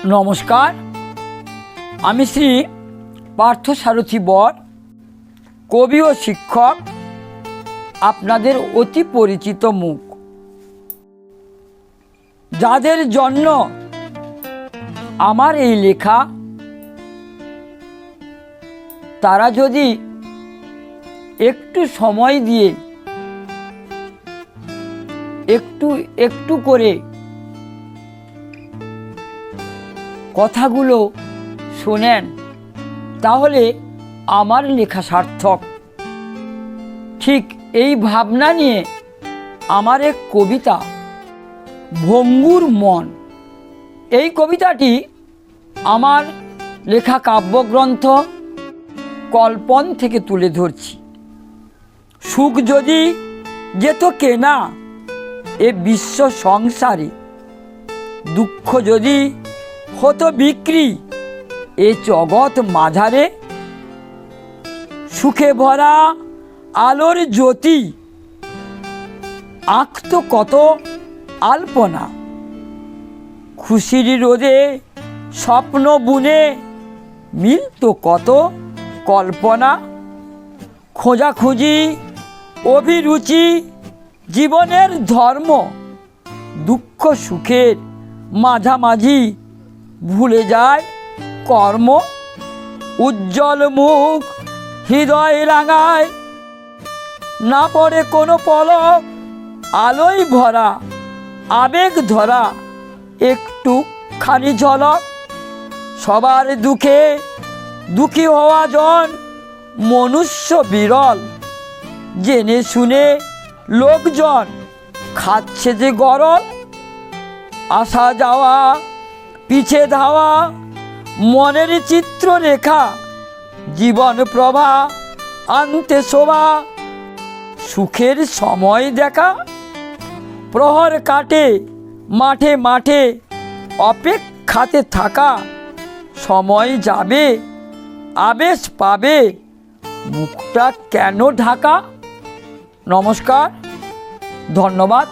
নমস্কার, আমি শ্রী পার্থসারথী বর, কবি ও শিক্ষক, আপনাদের অতি পরিচিত মুখ। যাদের জন্য আমার এই লেখা, তারা যদি একটু সময় দিয়ে একটু করে কথাগুলো শোনেন, তাহলে আমার লেখা সার্থক। ঠিক এই ভাবনা নিয়ে আমার এক কবিতা ভঙ্গুর মন, এই কবিতাটি আমার লেখা কাব্যগ্রন্থ কল্পন থেকে তুলে ধরছি। সুখ যদি যেত কেনা এ বিশ্ব সংসারে, দুঃখ যদি হতো বিক্রি এ জগৎ মাঝারে, সুখে ভরা আলোর জ্যোতি আঁকতো কত আলপনা, খুশির রোদে স্বপ্ন বুনে মিলতো কত কল্পনা, খোঁজাখুঁজি অভিরুচি জীবনের ধর্ম, দুঃখ সুখের মাঝামাঝি ভুলে যায় কর্ম, উজ্জ্বল মুখ হৃদয় রাঙায় না পড়ে কোনো পলক, আলোয় ভরা আবেগ ধরা একটু খানি ঝলক, সবার দুঃখে দুঃখী হওয়া জন মনুষ্য বিরল, জেনে শুনে লোকজন খাচ্ছে যে গরল, আসা যাওয়া পিছে ধাওয়া মনের চিত্ররেখা, জীবন প্রভা আনতে শোভা, সুখের সময় দেখা, প্রহর কাটে মাঠে মাঠে অপেক্ষাতে থাকা, সময় যাবে আবেশ পাবে মুখটা কেন ঢাকা। নমস্কার, ধন্যবাদ।